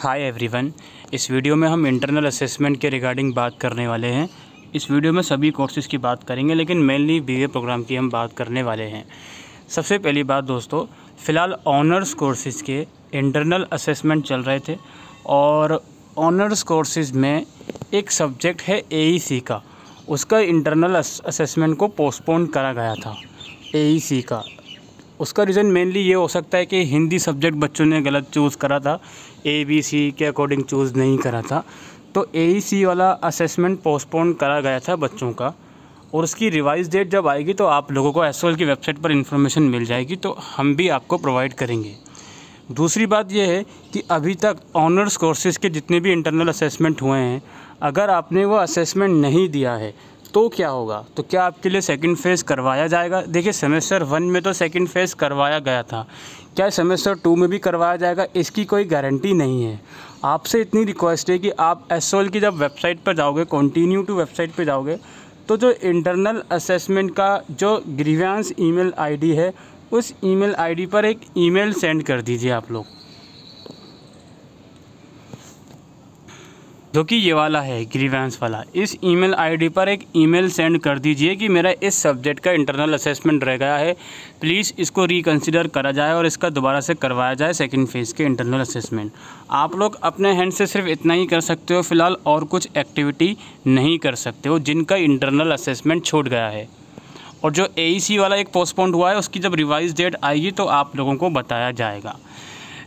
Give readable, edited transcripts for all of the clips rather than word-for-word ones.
Hi everyone. इस video में हम इंटरनल असेसमेंट के रिगार्डिंग बात करने वाले हैं। इस वीडियो में सभी कोर्सेज़ की बात करेंगे, लेकिन मेनली बीए प्रोग्राम की हम बात करने वाले हैं। सबसे पहली बात दोस्तों, फ़िलहाल ऑनर्स कोर्सेज़ के इंटरनल असेसमेंट चल रहे थे और ऑनर्स कोर्सेज़ में एक सब्जेक्ट है AEC का, उसका इंटरनल असेसमेंट को पोस्टपोन करा गया था। AEC का उसका रीज़न मेनली ये हो सकता है कि हिंदी सब्जेक्ट बच्चों ने गलत चूज़ करा था, ABC के अकॉर्डिंग चूज़ नहीं करा था, तो AEC वाला असेसमेंट पोस्टपोन करा गया था बच्चों का। और उसकी रिवाइज़ डेट जब आएगी तो आप लोगों को SOL की वेबसाइट पर इन्फॉर्मेशन मिल जाएगी, तो हम भी आपको प्रोवाइड करेंगे। दूसरी बात यह है कि अभी तक ऑनर्स कोर्सेज़ के जितने भी इंटरनल असेसमेंट हुए हैं, अगर आपने वो असेसमेंट नहीं दिया है तो क्या होगा, तो क्या आपके लिए सेकंड फेज़ करवाया जाएगा? देखिए, सेमेस्टर 1 में तो सेकंड फेज़ करवाया गया था, क्या सेमेस्टर 2 में भी करवाया जाएगा इसकी कोई गारंटी नहीं है। आपसे इतनी रिक्वेस्ट है कि आप SOL की जब वेबसाइट पर जाओगे, कंटिन्यू टू वेबसाइट पर जाओगे, तो जो इंटरनल असेसमेंट का जो ग्रीवेंस ईमेल ID है, उस ईमेल ID पर एक ईमेल सेंड कर दीजिए आप लोग, जो कि ये वाला है ग्रीवेंस वाला। इस ईमेल ID पर एक ईमेल सेंड कर दीजिए कि मेरा इस सब्जेक्ट का इंटरनल असेसमेंट रह गया है, प्लीज़ इसको रिकंसिडर करा जाए और इसका दोबारा से करवाया जाए सेकंड फेज़ के इंटरनल असेसमेंट। आप लोग अपने हैंड से सिर्फ इतना ही कर सकते हो फ़िलहाल, और कुछ एक्टिविटी नहीं कर सकते हो जिनका इंटरनल असेसमेंट छूट गया है। और जो AEC वाला एक पोस्टपोन्ड हुआ है, उसकी जब रिवाइज़ डेट आएगी तो आप लोगों को बताया जाएगा।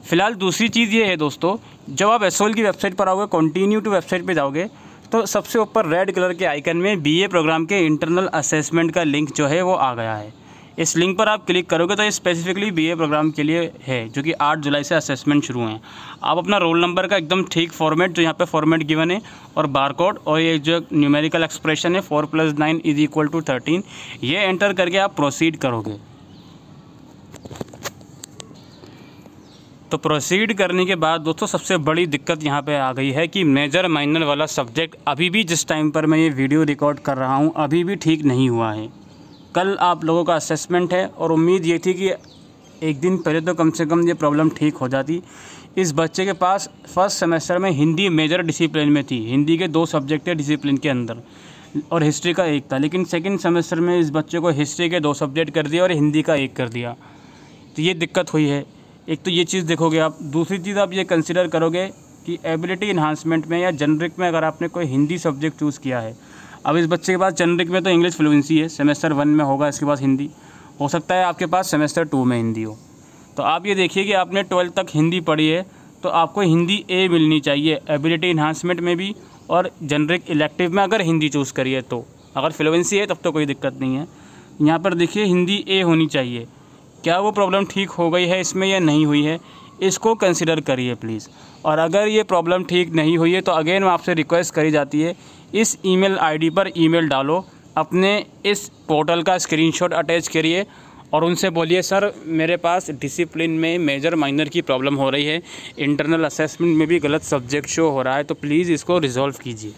फ़िलहाल दूसरी चीज़ ये है दोस्तों, जब आप SOL की वेबसाइट पर आओगे, कंटिन्यू टू वेबसाइट पे जाओगे, तो सबसे ऊपर रेड कलर के आइकन में BA प्रोग्राम के इंटरनल असेसमेंट का लिंक जो है वो आ गया है। इस लिंक पर आप क्लिक करोगे तो ये स्पेसिफिकली BA प्रोग्राम के लिए है, जो कि 8 जुलाई से असेसमेंट शुरू हैं। आप अपना रोल नंबर का एकदम ठीक फॉर्मेट, जो यहाँ पे फॉर्मेट गिवन है, और बारकोड और ये जो न्यूमेरिकल एक्सप्रेशन है 4 + 9 = 13, ये एंटर करके आप प्रोसीड करोगे। तो प्रोसीड करने के बाद दोस्तों, सबसे बड़ी दिक्कत यहाँ पे आ गई है कि मेजर माइनर वाला सब्जेक्ट अभी भी, जिस टाइम पर मैं ये वीडियो रिकॉर्ड कर रहा हूँ, अभी भी ठीक नहीं हुआ है। कल आप लोगों का असेसमेंट है और उम्मीद ये थी कि एक दिन पहले तो कम से कम ये प्रॉब्लम ठीक हो जाती। इस बच्चे के पास फर्स्ट सेमेस्टर में हिंदी मेजर डिसिप्लिन में थी, हिंदी के 2 सब्जेक्ट है डिसिप्लिन के अंदर और हिस्ट्री का 1 था, लेकिन सेकेंड सेमेस्टर में इस बच्चे को हिस्ट्री के 2 सब्जेक्ट कर दिया और हिंदी का 1 कर दिया। तो ये दिक्कत हुई है। एक तो ये चीज़ देखोगे आप, दूसरी चीज़ आप ये कंसिडर करोगे कि एबिलिटी इन्हांसमेंट में या जनरिक में अगर आपने कोई हिंदी सब्जेक्ट चूज़ किया है, अब इस बच्चे के पास जनरिक में तो इंग्लिश फ्लुएंसी है, सेमेस्टर 1 में होगा इसके पास हिंदी, हो सकता है आपके पास सेमेस्टर 2 में हिंदी हो। तो आप ये देखिए कि आपने 12th तक हिंदी पढ़ी है, तो आपको हिंदी A मिलनी चाहिए एबिलिटी इन्हांसमेंट में भी और जनरिक इलेक्टिव में अगर हिंदी चूज़ करिए तो। अगर फ्लुएंसी है तब तो कोई दिक्कत नहीं है। यहाँ पर देखिए हिंदी A होनी चाहिए। क्या वो प्रॉब्लम ठीक हो गई है इसमें या नहीं हुई है, इसको कंसिडर करिए प्लीज़। और अगर ये प्रॉब्लम ठीक नहीं हुई है तो अगेन आपसे रिक्वेस्ट करी जाती है, इस ईमेल ID पर ईमेल डालो, अपने इस पोर्टल का स्क्रीनशॉट अटैच करिए और उनसे बोलिए सर मेरे पास डिसिप्लिन में मेजर माइनर की प्रॉब्लम हो रही है, इंटरनल असेसमेंट में भी गलत सब्जेक्ट शो हो रहा है, तो प्लीज़ इसको रिजॉल्व कीजिए।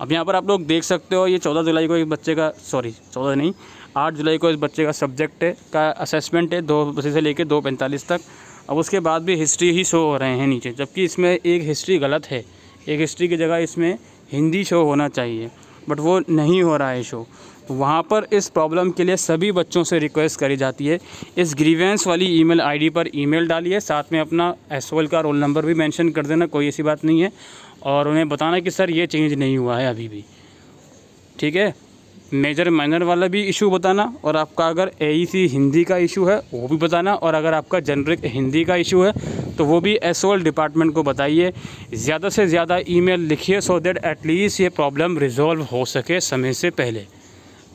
अब यहाँ पर आप लोग देख सकते हो, ये 14 जुलाई को एक बच्चे का, 8 जुलाई को इस बच्चे का सब्जेक्ट का असेसमेंट है 2 बजे से लेकर 2:45 तक। अब उसके बाद भी हिस्ट्री ही शो हो रहे हैं नीचे, जबकि इसमें एक हिस्ट्री गलत है, एक हिस्ट्री की जगह इसमें हिंदी शो होना चाहिए, बट वो नहीं हो रहा है शो। तो वहाँ पर इस प्रॉब्लम के लिए सभी बच्चों से रिक्वेस्ट करी जाती है, इस ग्रीवेंस वाली ईमेल ID पर ईमेल डालिए, साथ में अपना SOL का रोल नंबर भी मेंशन कर देना, कोई ऐसी बात नहीं है, और उन्हें बताना कि सर ये चेंज नहीं हुआ है अभी भी, ठीक है। मेजर माइनर वाला भी इशू बताना, और आपका अगर AEC हिंदी का इशू है वो भी बताना, और अगर आपका जनरिक हिंदी का इशू है तो वो भी SOL डिपार्टमेंट को बताइए। ज़्यादा से ज़्यादा ईमेल लिखिए सो दैट एटलीस्ट ये प्रॉब्लम रिजॉल्व हो सके समय से पहले।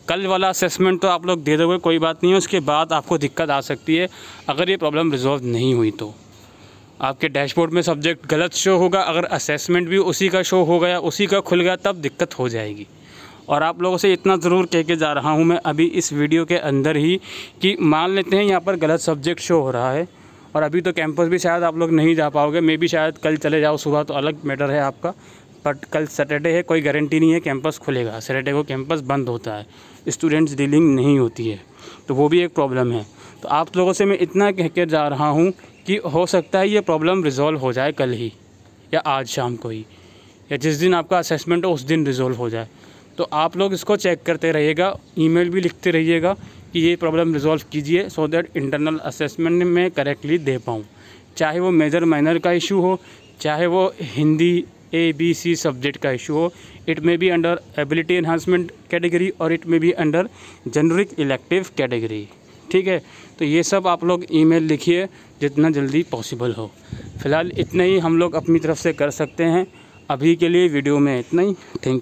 कल वाला असेसमेंट तो आप लोग दे दोगे, कोई बात नहीं है, उसके बाद आपको दिक्कत आ सकती है अगर ये प्रॉब्लम रिजॉल्व नहीं हुई तो। आपके डैशबोर्ड में सब्जेक्ट गलत शो होगा, अगर असेसमेंट भी उसी का शो हो गया, उसी का खुल गया, तब दिक्कत हो जाएगी। और आप लोगों से इतना ज़रूर कह के जा रहा हूँ मैं अभी इस वीडियो के अंदर ही कि मान लेते हैं यहाँ पर गलत सब्जेक्ट शो हो रहा है और अभी तो कैंपस भी शायद आप लोग नहीं जा पाओगे, मे भी शायद कल चले जाओ सुबह, तो अलग मैटर है आपका, बट कल सैटरडे है, कोई गारंटी नहीं है कैंपस खुलेगा। सैटरडे को कैंपस बंद होता है, स्टूडेंट्स डीलिंग नहीं होती है, तो वो भी एक प्रॉब्लम है। तो आप लोगों से मैं इतना कह के जा रहा हूँ कि हो सकता है ये प्रॉब्लम रिजॉल्व हो जाए कल ही, या आज शाम को ही, या जिस दिन आपका असेसमेंट हो उस दिन रिज़ोल्व हो जाए। तो आप लोग इसको चेक करते रहिएगा, ईमेल भी लिखते रहिएगा कि ये प्रॉब्लम रिज़ोल्व कीजिए, सो दैट इंटरनल असेसमेंट में करेक्टली दे पाऊँ। चाहे वो मेजर माइनर का इशू हो, चाहे वो हिंदी ABC सब्जेक्ट का इशू हो, it may be under ability enhancement category और it may be under generic elective category. ठीक है, तो ये सब आप लोग ईमेल लिखिए जितना जल्दी पॉसिबल हो। फ़िलहाल इतना ही हम लोग अपनी तरफ से कर सकते हैं। अभी के लिए वीडियो में इतना ही। थैंक